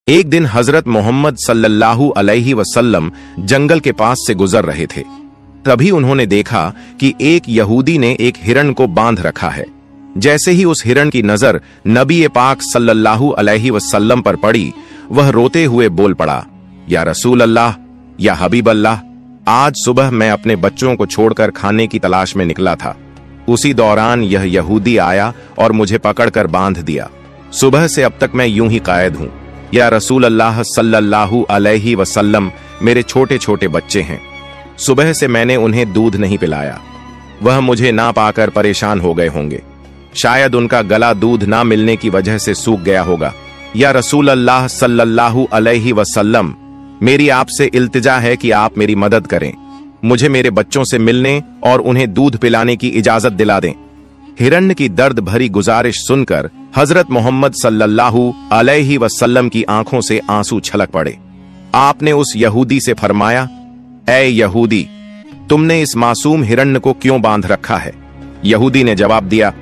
एक दिन हजरत मोहम्मद सल्लल्लाहु अलैहि वसल्लम जंगल के पास से गुजर रहे थे। तभी उन्होंने देखा कि एक यहूदी ने एक हिरण को बांध रखा है। जैसे ही उस हिरण की नजर नबी पाक सल्लल्लाहु अलैहि वसल्लम पर पड़ी, वह रोते हुए बोल पड़ा, या रसूल अल्लाह, या हबीब अल्लाह, आज सुबह मैं अपने बच्चों को छोड़कर खाने की तलाश में निकला था। उसी दौरान यह यहूदी आया और मुझे पकड़कर बांध दिया। सुबह से अब तक मैं यूं ही कायद हूं। या रसूल अल्लाह सल्लल्लाहु अलैहि वसल्लम, मेरे छोटे छोटे बच्चे हैं। सुबह से मैंने उन्हें दूध नहीं पिलाया। वह मुझे ना पाकर परेशान हो गए होंगे। शायद उनका गला दूध ना मिलने की वजह से सूख गया होगा। या रसूल अल्लाह सल्लल्लाहु अलैहि वसल्लम, मेरी आपसे इल्तिजा है कि आप मेरी मदद करें। मुझे मेरे बच्चों से मिलने और उन्हें दूध पिलाने की इजाजत दिला दें। हिरण्य की दर्द भरी गुजारिश सुनकर हजरत मोहम्मद सल्लल्लाहु अलैहि वसल्लम की आंखों से आंसू छलक पड़े। आपने उस यहूदी से फरमाया, ऐ यहूदी, तुमने इस मासूम हिरण्य को क्यों बांध रखा है? यहूदी ने जवाब दिया,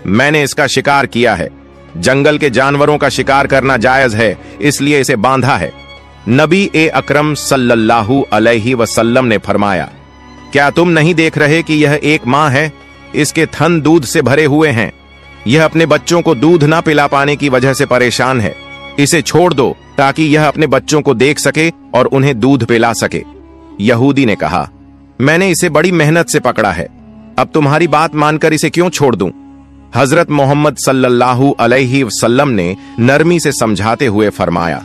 मैंने इसका शिकार किया है। जंगल के जानवरों का शिकार करना जायज है, इसलिए इसे बांधा है। नबी अकरम सल्लल्लाहु अलैहि वसल्लम ने फरमाया, क्या तुम नहीं देख रहे कि यह एक मां है? इसके थन दूध से भरे हुए हैं। यह अपने बच्चों को दूध ना पिला पाने की वजह से परेशान है। इसे छोड़ दो ताकि यह अपने बच्चों को देख सके और उन्हें दूध पिला सके। यहूदी ने कहा, मैंने इसे बड़ी मेहनत से पकड़ा है, अब तुम्हारी बात मानकर इसे क्यों छोड़ दूं? हजरत मोहम्मद सल्लल्लाहु अलैहि वसल्लम ने नरमी से समझाते हुए फरमाया,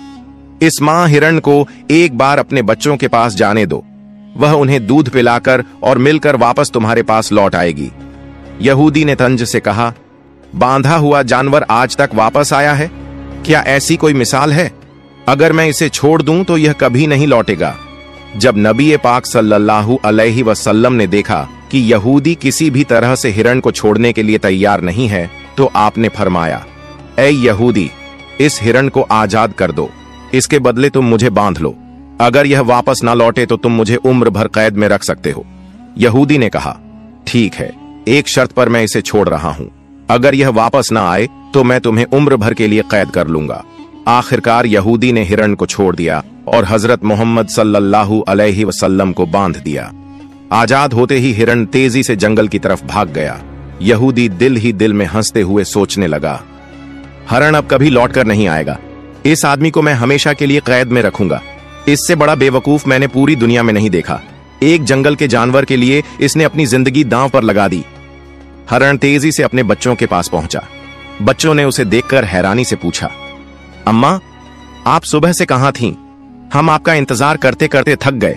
इस मां हिरण को एक बार अपने बच्चों के पास जाने दो। वह उन्हें दूध पिलाकर और मिलकर वापस तुम्हारे पास लौट आएगी। यहूदी ने तंज से कहा, बांधा हुआ जानवर आज तक वापस आया है? क्या ऐसी कोई मिसाल है? अगर मैं इसे छोड़ दूं तो यह कभी नहीं लौटेगा। जब नबी पाक सल्लल्लाहु अलैहि वसल्लम ने देखा कि यहूदी किसी भी तरह से हिरण को छोड़ने के लिए तैयार नहीं है, तो आपने फरमाया, ऐ यहूदी, इस हिरण को आजाद कर दो। इसके बदले तुम मुझे बांध लो। अगर यह वापस ना लौटे तो तुम मुझे उम्र भर कैद में रख सकते हो। यहूदी ने कहा, ठीक है, एक शर्त पर मैं इसे छोड़ रहा हूं। अगर यह वापस ना आए तो मैं तुम्हें उम्र भर के लिए कैद कर लूंगा। आखिरकार यहूदी ने हिरण को छोड़ दिया और हजरत मोहम्मद सल्लल्लाहु अलैहि वसल्लम को बांध दिया। आजाद होते ही हिरण तेजी से जंगल की तरफ भाग गया। यहूदी दिल ही दिल में हंसते हुए सोचने लगा, हिरण अब कभी लौट कर नहीं आएगा। इस आदमी को मैं हमेशा के लिए कैद में रखूंगा। इससे बड़ा बेवकूफ मैंने पूरी दुनिया में नहीं देखा। एक जंगल के जानवर के लिए इसने अपनी जिंदगी दांव पर लगा दी। हिरण तेजी से अपने बच्चों के पास पहुंचा। बच्चों ने उसे देखकर हैरानी से पूछा, अम्मा, आप सुबह से कहां थीं? हम आपका इंतजार करते करते थक गए।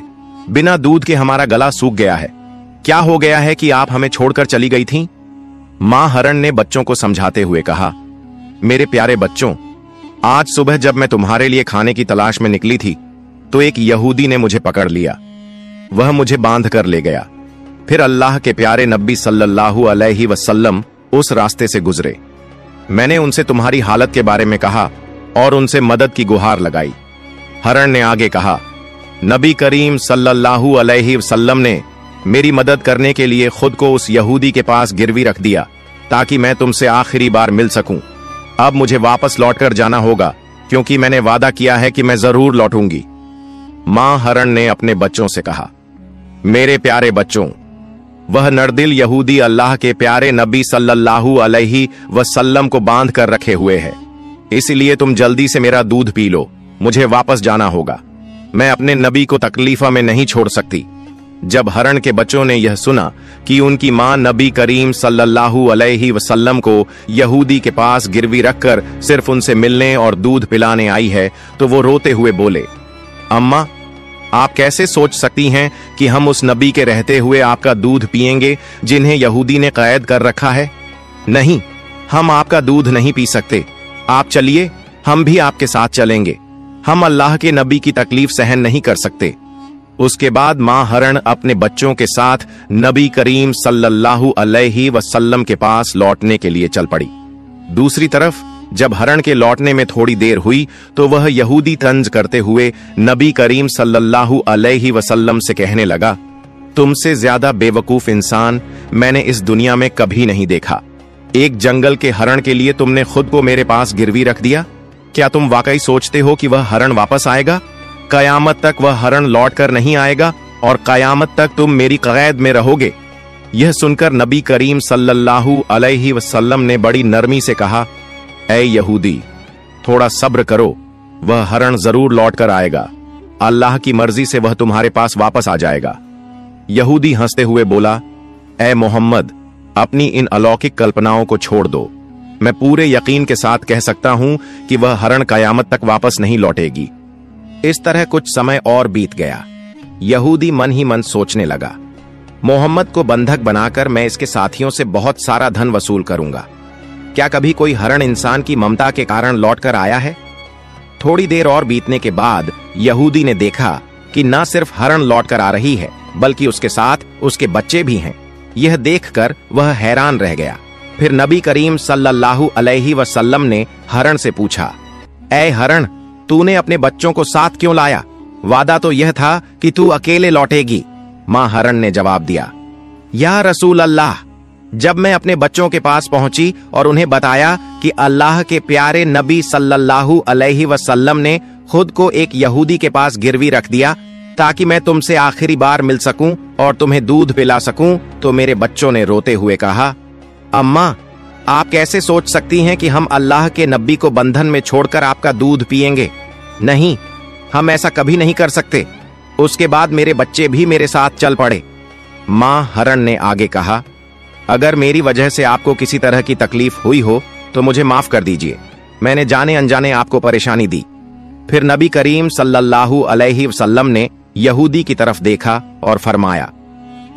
बिना दूध के हमारा गला सूख गया है। क्या हो गया है कि आप हमें छोड़कर चली गई थीं? मां हिरण ने बच्चों को समझाते हुए कहा, मेरे प्यारे बच्चों, आज सुबह जब मैं तुम्हारे लिए खाने की तलाश में निकली थी तो एक यहूदी ने मुझे पकड़ लिया। वह मुझे बांध कर ले गया। फिर अल्लाह के प्यारे नबी सल्लल्लाहु अलैहि वसल्लम उस रास्ते से गुजरे। मैंने उनसे तुम्हारी हालत के बारे में कहा और उनसे मदद की गुहार लगाई। हिरण ने आगे कहा, नबी करीम सल्लल्लाहु अलैहि वसल्लम ने मेरी मदद करने के लिए खुद को उस यहूदी के पास गिरवी रख दिया ताकि मैं तुमसे आखिरी बार मिल सकूं। अब मुझे वापस लौटकर जाना होगा क्योंकि मैंने वादा किया है कि मैं जरूर लौटूंगी। मां हिरण ने अपने बच्चों से कहा, मेरे प्यारे बच्चों, वह नरदिल यहूदी अल्लाह के प्यारे नबी सल्लल्लाहु अलैहि वसल्लम को बांध कर रखे हुए है। इसलिए तुम जल्दी से मेरा दूध पी लो। मुझे वापस जाना होगा। मैं अपने नबी को तकलीफा में नहीं छोड़ सकती। जब हिरण के बच्चों ने यह सुना कि उनकी मां नबी करीम सल्लल्लाहु अलैहि वसल्लम को यहूदी के पास गिरवी रखकर सिर्फ उनसे मिलने और दूध पिलाने आई है, तो वो रोते हुए बोले, अम्मा, आप कैसे सोच सकती हैं कि हम उस नबी के रहते हुए आपका दूध पिएंगे जिन्हें यहूदी ने कैद कर रखा है? नहीं, हम आपका दूध नहीं पी सकते। आप चलिए, हम भी आपके साथ चलेंगे। हम अल्लाह के नबी की तकलीफ सहन नहीं कर सकते। उसके बाद मां हिरण अपने बच्चों के साथ नबी करीम सल्लल्लाहु अलैहि वसल्लम के पास लौटने के लिए चल पड़ी। दूसरी तरफ जब हिरण के लौटने में थोड़ी देर हुई तो वह यहूदी तंज करते हुए नबी करीम सल्लल्लाहु अलैहि वसल्लम से कहने लगा, तुमसे ज्यादा बेवकूफ इंसान मैंने इस दुनिया में कभी नहीं देखा। एक जंगल के हिरण के लिए तुमने खुद को मेरे पास गिरवी रख दिया। क्या तुम वाकई सोचते हो कि वह हरण वापस आएगा? कयामत तक वह हरण लौट कर नहीं आएगा और कयामत तक तुम मेरी कैद में रहोगे। यह सुनकर नबी करीम सल्लल्लाहु अलैहि वसल्लम ने बड़ी नरमी से कहा, ऐ यहूदी, थोड़ा सब्र करो, वह हरण जरूर लौट कर आएगा। अल्लाह की मर्जी से वह तुम्हारे पास वापस आ जाएगा। यहूदी हंसते हुए बोला, ऐ मोहम्मद, अपनी इन अलौकिक कल्पनाओं को छोड़ दो। मैं पूरे यकीन के साथ कह सकता हूं कि वह हरण कयामत तक वापस नहीं लौटेगी। इस तरह कुछ समय और बीत गया। यहूदी मन ही मन सोचने लगा, मोहम्मद को बंधक बनाकर मैं इसके साथियों से बहुत सारा धन वसूल करूंगा। क्या कभी कोई हरण इंसान की ममता के कारण लौट कर आया है? थोड़ी देर और बीतने के बाद यहूदी ने देखा कि न सिर्फ हरण लौट कर आ रही है, बल्कि उसके साथ उसके बच्चे भी हैं। यह देखकर वह हैरान रह गया। फिर नबी करीम सल्लल्लाहु अलैहि वसल्लम ने हरण से पूछा, ऐ हरण, तूने अपने बच्चों को साथ क्यों लाया? वादा तो यह था कि तू अकेले लौटेगी। मां हरण ने जवाब दिया, या रसूल अल्लाह, जब मैं अपने बच्चों के पास पहुंची और उन्हें बताया कि अल्लाह के प्यारे नबी सल्लल्लाहु अलैहि वसल्लम ने खुद को एक यहूदी के पास गिरवी रख दिया ताकि मैं तुमसे आखिरी बार मिल सकूं और तुम्हें दूध पिला सकूं, तो मेरे बच्चों ने रोते हुए कहा, अम्मा, आप कैसे सोच सकती हैं कि हम अल्लाह के नबी को बंधन में छोड़कर आपका दूध पिएंगे? नहीं, हम ऐसा कभी नहीं कर सकते। उसके बाद मेरे बच्चे भी मेरे साथ चल पड़े। मां हरण ने आगे कहा, अगर मेरी वजह से आपको किसी तरह की तकलीफ हुई हो तो मुझे माफ कर दीजिए। मैंने जाने अनजाने आपको परेशानी दी। फिर नबी करीम सल्लल्लाहु अलैहि वसल्लम ने यहूदी की तरफ देखा और फरमाया,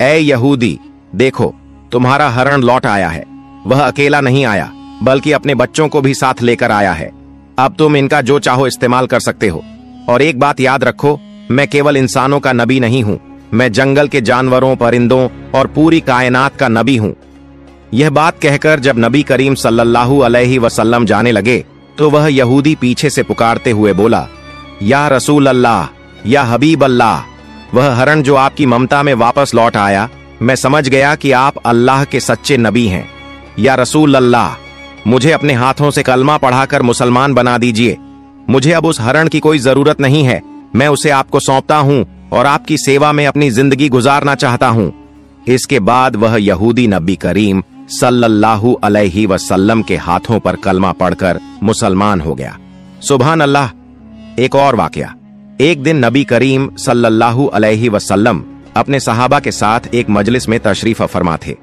ऐ यहूदी, देखो, तुम्हारा हरण लौट आया है। वह अकेला नहीं आया, बल्कि अपने बच्चों को भी साथ लेकर आया है। अब तुम इनका जो चाहो इस्तेमाल कर सकते हो। और एक बात याद रखो, मैं केवल इंसानों का नबी नहीं हूं, मैं जंगल के जानवरों, परिंदों और पूरी कायनात का नबी हूं। यह बात कहकर जब नबी करीम सल्लल्लाहु अलैहि वसल्लम जाने लगे तो वह यहूदी पीछे से पुकारते हुए बोला, या रसूल अल्लाह, या हबीब अल्लाह, वह हरण जो आपकी ममता में वापस लौट आया, मैं समझ गया कि आप अल्लाह के सच्चे नबी हैं। या रसूल अल्लाह, मुझे अपने हाथों से कलमा पढ़ाकर मुसलमान बना दीजिए। मुझे अब उस हरण की कोई जरूरत नहीं है। मैं उसे आपको सौंपता हूं और आपकी सेवा में अपनी जिंदगी गुजारना चाहता हूं। इसके बाद वह यहूदी नबी करीम सल्लल्लाहु अलैहि वसल्लम के हाथों पर कलमा पढ़कर मुसलमान हो गया। सुभान अल्लाह। एक और वाकया। एक दिन नबी करीम सल्लल्लाहु अलैहि वसल्लम अपने सहाबा के साथ एक मजलिस में तशरीफ फरमा थे।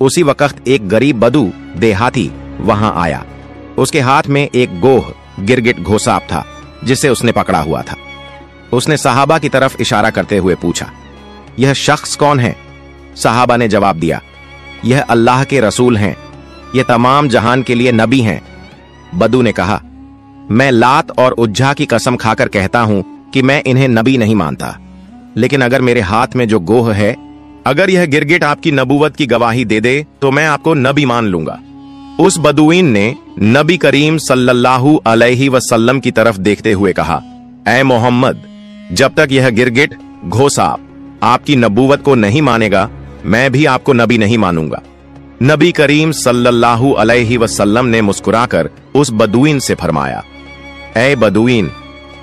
उसी वक्त एक गरीब बदू देहाती वहां आया। उसके हाथ में एक गोह गिरगिट घोसाप था जिसे उसने पकड़ा हुआ था। उसने सहाबा की तरफ इशारा करते हुए पूछा, यह शख्स कौन है? सहाबा ने जवाब दिया, यह अल्लाह के रसूल हैं, यह तमाम जहान के लिए नबी हैं। बदू ने कहा, मैं लात और उज्जा की कसम खाकर कहता हूं कि मैं इन्हें नबी नहीं मानता, लेकिन अगर मेरे हाथ में जो गोह है, अगर यह गिरगिट आपकी नबूवत की गवाही दे दे तो मैं आपको नबी मान लूंगा। उस बदुईन ने नबी करीम सल्लल्लाहु अलैहि वसल्लम की तरफ देखते हुए कहा, ऐ मोहम्मद, जब तक यह गिरगिट घोसाप आपकी नबूवत को नहीं मानेगा, मैं भी आपको नबी नहीं मानूंगा। नबी करीम सल्लल्लाहु अलैहि वसल्लम ने मुस्कुराकर उस बदुईन से फरमाया, ऐ बदुईन,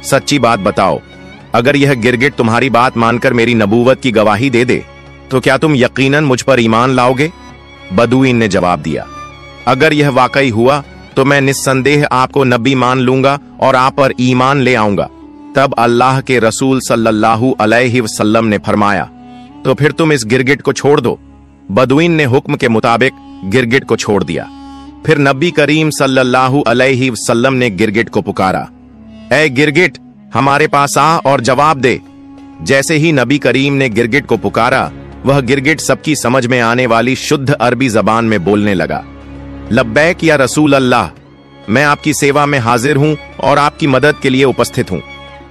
सच्ची बात बताओ, अगर यह गिरगिट तुम्हारी बात मानकर मेरी नबूवत की गवाही दे दे तो क्या तुम यकीनन मुझ पर ईमान लाओगे? बदुईन ने जवाब दिया, अगर यह वाकई हुआ तो मैं निस्संदेह आपको नबी मान लूंगा और आप पर ईमान ले आऊंगा। तब अल्लाह के रसूल सल्लल्लाहु अलैहि वसल्लम ने फरमाया, तो फिर तुम इस गिरगिट को छोड़ दो। बदुईन ने हुक्म के मुताबिक गिरगिट को छोड़ दिया। फिर नबी करीम सल्लल्लाहु अलैहि वसल्लम ने गिरगिट को पुकारा, ऐ गिरगिट, हमारे पास आ और जवाब दे। जैसे ही नबी करीम ने गिरगिट को पुकारा, वह गिरगिट सबकी समझ में आने वाली शुद्ध अरबी जबान में बोलने लगा, लब्बैक या रसूल अल्लाह, मैं आपकी सेवा में हाजिर हूं और आपकी मदद के लिए उपस्थित हूं।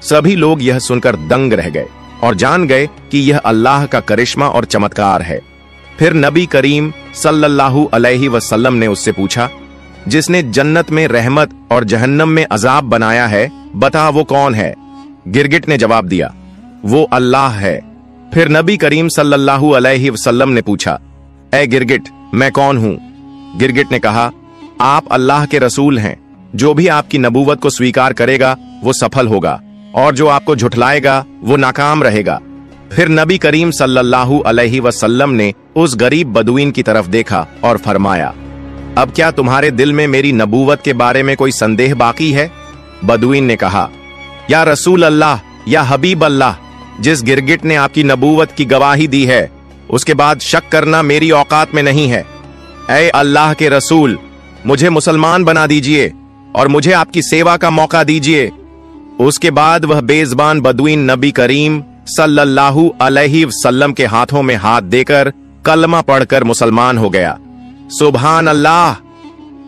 सभी लोग यह सुनकर दंग रह गए और जान गए कि यह अल्लाह का करिश्मा और चमत्कार है। फिर नबी करीम सल्लल्लाहु अलैहि वसल्लम ने उससे पूछा, जिसने जन्नत में रहमत और जहन्नम में अजाब बनाया है, बता वो कौन है? गिरगिट ने जवाब दिया, वो अल्लाह है। फिर नबी करीम सल्लल्लाहु अलैहि वसल्लम ने पूछा, ऐ गिरगिट, मैं कौन हूं? गिरगिट ने कहा, आप अल्लाह के रसूल हैं। जो भी आपकी नबूवत को स्वीकार करेगा वो सफल होगा और जो आपको झुठलाएगा वो नाकाम रहेगा। फिर नबी करीम सल्लल्लाहु अलैहि वसल्लम ने उस गरीब बदुइन की तरफ देखा और फरमाया, अब क्या तुम्हारे दिल में मेरी नबूवत के बारे में कोई संदेह बाकी है? बदुइन ने कहा, या रसूल अल्लाह, या हबीब अल्लाह, जिस गिरगिट ने आपकी नबूवत की गवाही दी है उसके बाद शक करना मेरी औकात में नहीं है। ऐ अल्लाह के रसूल, मुझे मुसलमान बना दीजिए और मुझे आपकी सेवा का मौका दीजिए। उसके बाद वह बेज़बान बदुइन नबी करीम सल्लल्लाहु अलैहि वसल्लम के हाथों में हाथ देकर कलमा पढ़कर मुसलमान हो गया। सुभान अल्लाह।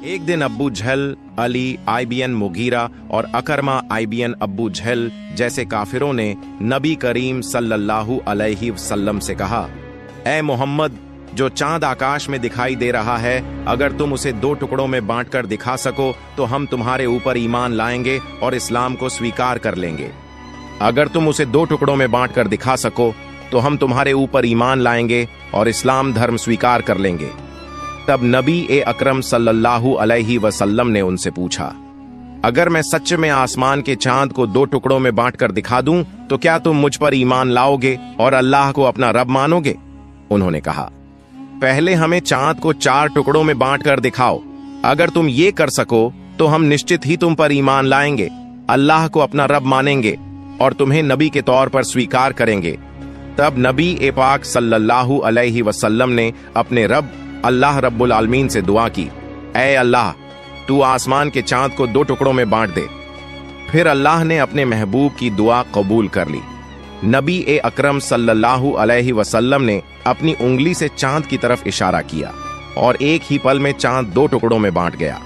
एक दिन अब्बू जहल, अली आईबीएन मुगीरा और अकरमा आईबीएन अब्बू जहल जैसे काफिरों ने नबी करीम सल्लल्लाहु अलैहि वसल्लम से कहा, ऐ मोहम्मद, जो चांद आकाश में दिखाई दे रहा है, अगर तुम उसे 2 टुकड़ों में बांटकर दिखा सको तो हम तुम्हारे ऊपर ईमान लाएंगे और इस्लाम को स्वीकार कर लेंगे। अगर तुम उसे 2 टुकड़ों में बांटकर दिखा सको तो हम तुम्हारे ऊपर ईमान लाएंगे और इस्लाम धर्म स्वीकार कर लेंगे। तब नबी अकरम सल्लल्लाहु अलैहि वसल्लम ने उनसे पूछा, अगर मैं सच में आसमान के चांद को 2 टुकड़ों में बांटकर दिखा दूं तो क्या तुम मुझ पर ईमान लाओगे और अल्लाह को अपना रब मानोगे? उन्होंने कहा, पहले हमें चांद को 4 टुकड़ों में बांटकर दिखाओ। अगर तुम ये कर सको तो हम निश्चित ही तुम पर ईमान लाएंगे, अल्लाह को अपना रब मानेंगे और तुम्हें नबी के तौर पर स्वीकार करेंगे। तब नबी पाक सल्लल्लाहु अलैहि वसल्लम ने अपने रब अल्लाह रब्बुल आलमीन से दुआ की, ऐ अल्लाह, तू आसमान के चांद को 2 टुकड़ों में बांट दे। फिर अल्लाह ने अपने महबूब की दुआ कबूल कर ली। नबी अकरम सल्लल्लाहु अलैहि वसल्लम ने अपनी उंगली से चांद की तरफ इशारा किया और एक ही पल में चांद 2 टुकड़ों में बांट गया।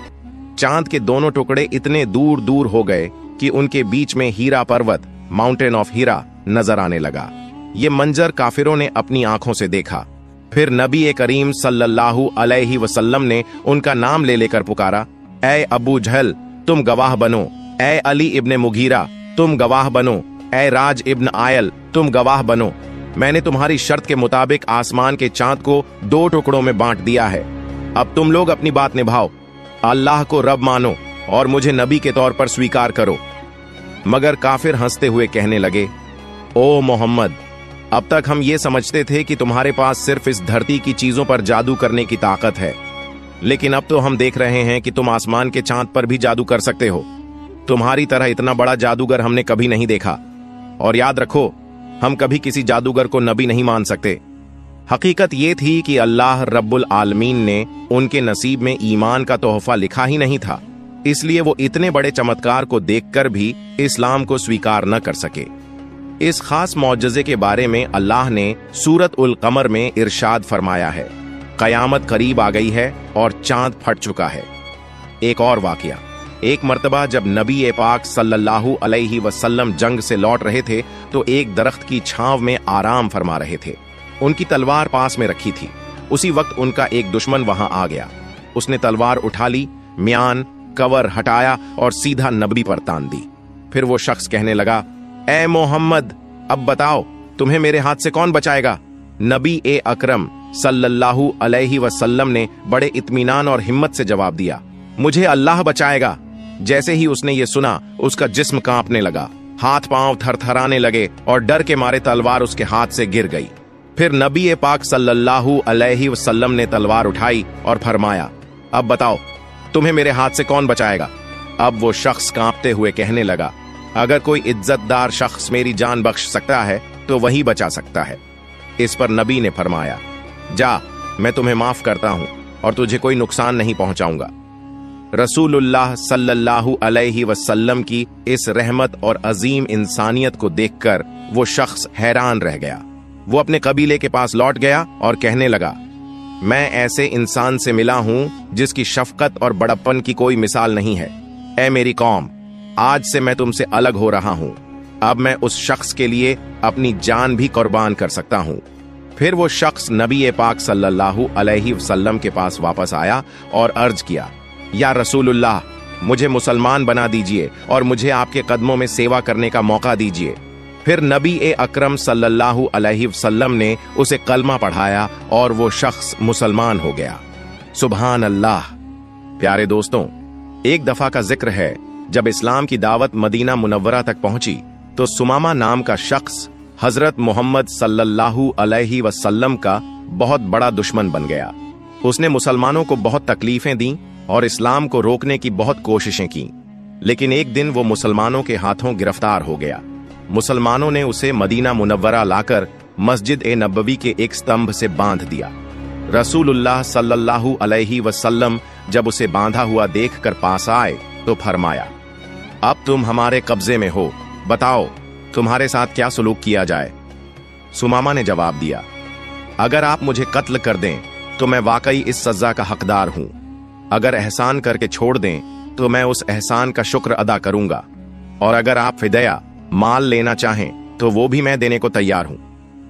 चांद के दोनों टुकड़े इतने दूर दूर हो गए कि उनके बीच में हीरा पर्वत, माउंटेन ऑफ हीरा, नजर आने लगा। ये मंजर काफिरों ने अपनी आंखों से देखा। फिर नबी करीम सल्लल्लाहु अलैहि वसल्लम ने उनका नाम ले लेकर पुकारा, ऐ अबू जहल, तुम गवाह बनो। ऐ अली इब्ने मुगीरा, तुम गवाह बनो। ऐ राज इब्न आयल, तुम गवाह बनो। मैंने तुम्हारी शर्त के मुताबिक आसमान के चांद को 2 टुकड़ों में बांट दिया है। अब तुम लोग अपनी बात निभाओ, अल्लाह को रब मानो और मुझे नबी के तौर पर स्वीकार करो। मगर काफिर हंसते हुए कहने लगे, ओ मोहम्मद, अब तक हम ये समझते थे कि तुम्हारे पास सिर्फ इस धरती की चीजों पर जादू करने की ताकत है, लेकिन अब तो हम देख रहे हैं कि तुम आसमान के चांद पर भी जादू कर सकते हो। तुम्हारी तरह इतना बड़ा जादूगर हमने कभी नहीं देखा। और याद रखो, हम कभी किसी जादूगर को नबी नहीं मान सकते। हकीकत ये थी कि अल्लाह रब्बुल आलमीन ने उनके नसीब में ईमान का तोहफा लिखा ही नहीं था, इसलिए वो इतने बड़े चमत्कार को देखकर भी इस्लाम को स्वीकार न कर सके। इस खास मौजज़े के बारे में अल्लाह ने सूरत उल कमर में इरशाद फरमाया है, कयामत करीब आ गई है और चांद फट चुका है। एक और वाकया, एक मर्तबा जब नबी पाक सल्लल्लाहु अलैहि वसल्लम जंग से लौट रहे थे तो एक दरख्त की छांव में आराम फरमा रहे थे। उनकी तलवार पास में रखी थी। उसी वक्त उनका एक दुश्मन वहां आ गया। उसने तलवार उठा ली, म्यान कवर हटाया और सीधा नबी पर तान दी। फिर वो शख्स कहने लगा, ऐ मोहम्मद, अब बताओ तुम्हें मेरे हाथ से कौन बचाएगा? नबी अकरम सल्लल्लाहु अलैहि वसल्लम ने बड़े इत्मीनान और हिम्मत से जवाब दिया, मुझे अल्लाह बचाएगा। जैसे ही उसने ये सुना, उसका जिस्म कांपने लगा, हाथ पांव थरथराने लगे और डर के मारे तलवार उसके हाथ से गिर गई। फिर नबी पाक सल्लल्लाहु अलैहि वसल्लम ने तलवार उठाई और फरमाया, अब बताओ तुम्हें मेरे हाथ से कौन बचाएगा? अब वो शख्स कांपते हुए कहने लगा, अगर कोई इज्जतदार शख्स मेरी जान बख्श सकता है तो वही बचा सकता है। इस पर नबी ने फरमाया, जा, मैं तुम्हें माफ करता हूं और तुझे कोई नुकसान नहीं पहुंचाऊंगा। रसूलुल्लाह सल्लल्लाहु अलैहि वसल्लम की इस रहमत और अजीम इंसानियत को देखकर वो शख्स हैरान रह गया। वो अपने कबीले के पास लौट गया और कहने लगा, मैं ऐसे इंसान से मिला हूं जिसकी शफकत और बड़प्पन की कोई मिसाल नहीं है। ऐ मेरी कौम, आज से मैं तुमसे अलग हो रहा हूं। अब मैं उस शख्स के लिए अपनी जान भी कुर्बान कर सकता हूं। फिर वो शख्स नबी पाक सल्लल्लाहु अलैहि वसल्लम के पास वापस आया और अर्ज किया, या रसूलुल्लाह, मुझे मुसलमान बना दीजिए और मुझे आपके कदमों में सेवा करने का मौका दीजिए। फिर नबी अकरम सल्लल्लाहु अलैहि वसल्लम ने उसे कलमा पढ़ाया और वो शख्स मुसलमान हो गया। सुभान अल्लाह। प्यारे दोस्तों, एक दफा का जिक्र है, जब इस्लाम की दावत मदीना मुनव्वरा तक पहुंची तो सुमामा नाम का शख्स हजरत मोहम्मद सल्लल्लाहु अलैहि वसल्लम का बहुत बड़ा दुश्मन बन गया। उसने मुसलमानों को बहुत तकलीफें दी और इस्लाम को रोकने की बहुत कोशिशें की, लेकिन एक दिन वो मुसलमानों के हाथों गिरफ्तार हो गया। मुसलमानों ने उसे मदीना मुनव्वरा लाकर मस्जिद ए नबवी के एक स्तंभ से बांध दिया। रसूलुल्लाह सल्लल्लाहु अलैहि वसल्लम जब उसे बांधा हुआ देखकर पास आए तो फरमाया, अब तुम हमारे कब्जे में हो, बताओ तुम्हारे साथ क्या सलूक किया जाए। सुमामा ने जवाब दिया, अगर आप मुझे कत्ल कर दें तो मैं वाकई इस सजा का हकदार हूं, अगर एहसान करके छोड़ दें तो मैं उस एहसान का शुक्र अदा करूंगा, और अगर आप फिदया माल लेना चाहें तो वो भी मैं देने को तैयार हूं।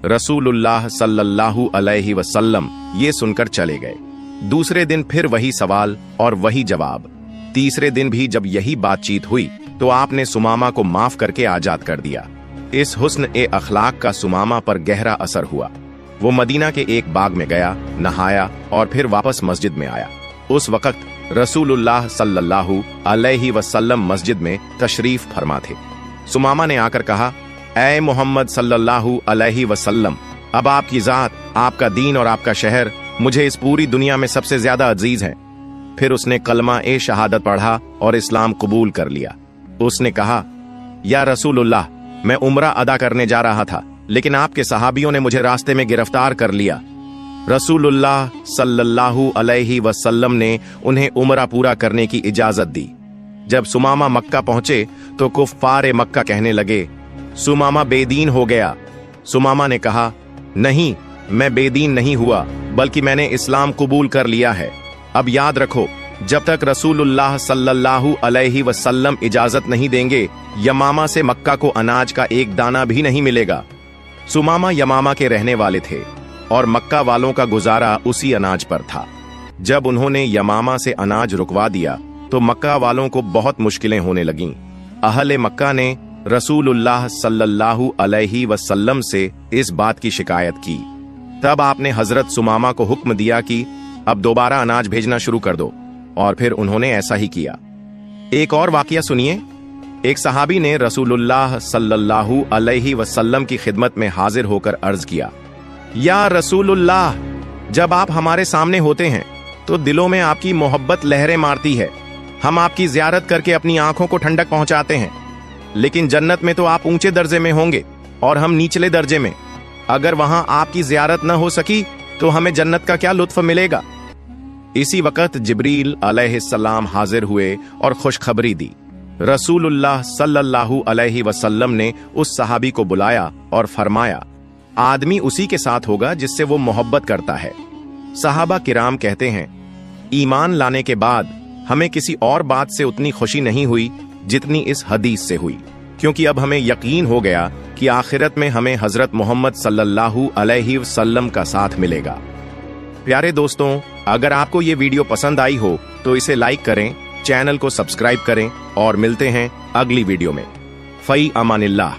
रसूलुल्लाह सल्लल्लाहु अलैहि वसल्लम ये सुनकर चले गए। दूसरे दिन फिर वही सवाल और वही जवाब। तीसरे दिन भी जब यही बातचीत हुई तो आपने सुमामा को माफ करके आजाद कर दिया। इस हुस्न ए अखलाक का सुमामा पर गहरा असर हुआ। वो मदीना के एक बाग में गया, नहाया और फिर वापस मस्जिद में आया। उस वक्त रसूलुल्लाह सल्लल्लाहु अलैहि वसल्लम मस्जिद में तशरीफ फरमा थे। सुमामा ने आकर कहा, ऐ मोहम्मद सल्लल्लाहु अलैहि वसल्लम, अब आपकी जात, आपका दीन और आपका शहर मुझे इस पूरी दुनिया में सबसे ज्यादा अजीज है। फिर उसने कलमा ए शहादत पढ़ा और इस्लाम कबूल कर लिया। उसने कहा, या रसूलुल्लाह, मैं उम्रा अदा करने जा रहा था, लेकिन आपके सहाबियों ने मुझे रास्ते में गिरफ्तार कर लिया। रसूलुल्लाह सल्लल्लाहु अलैहि वसल्लम ने उन्हें उम्रा पूरा करने की इजाजत दी। जब सुमामा मक्का पहुंचे तो कुफ्फार मक्का कहने लगे, सुमामा बेदीन हो गया। सुमामा ने कहा, नहीं, मैं बेदीन नहीं हुआ, बल्कि मैंने इस्लाम कबूल कर लिया है। अब याद रखो, जब तक रसूलुल्लाह सल्लल्लाहु अलैहि वसल्लम इजाजत नहीं देंगे, यमामा से मक्का को अनाज का एक दाना भी नहीं मिलेगा। सुमामा यमामा के रहने वाले थे और मक्का वालों का गुजारा उसी अनाज पर था। जब उन्होंने यमामा से अनाज रुकवा दिया तो मक्का वालों को बहुत मुश्किलें होने लगीं। अहले मक्का ने रसूलुल्लाह सल्लल्लाहु अलैहि वसल्लम से इस बात की शिकायत की। तब आपने हजरत सुमामा को हुक्म दिया कि अब दोबारा अनाज भेजना शुरू कर दो, और फिर उन्होंने ऐसा ही किया। एक और वाकया सुनिए। एक सहाबी ने रसूलुल्लाह सल्लल्लाहु अलैहि वसल्लम की खिदमत में हाजिर होकर अर्ज किया, या रसूलुल्लाह, जब आप हमारे सामने होते हैं तो दिलों में आपकी मोहब्बत लहरें मारती है। हम आपकी जियारत करके अपनी आंखों को ठंडक पहुंचाते हैं, लेकिन जन्नत में तो आप ऊंचे दर्जे में होंगे और हम निचले दर्जे में। अगर वहां आपकी जियारत न हो सकी तो हमें जन्नत का क्या लुत्फ मिलेगा। इसी वक्त जिब्रील अलैहिस्सलाम हाजिर हुए और खुशखबरी दी। रसूलुल्लाह सल्लल्लाहु अलैहि वसल्लम ने उस सहाबी को बुलाया और फरमाया, आदमी उसी के साथ होगा जिससे वो मोहब्बत करता है। सहाबा किराम कहते हैं, ईमान लाने के बाद हमें किसी और बात से उतनी खुशी नहीं हुई जितनी इस हदीस से हुई, क्योंकि अब हमें यकीन हो गया कि आखिरत में हमें हजरत मोहम्मद सल्लल्लाहु अलैहि वसल्लम का साथ मिलेगा। प्यारे दोस्तों, अगर आपको ये वीडियो पसंद आई हो तो इसे लाइक करें, चैनल को सब्सक्राइब करें और मिलते हैं अगली वीडियो में। फई अमानिल्लाह।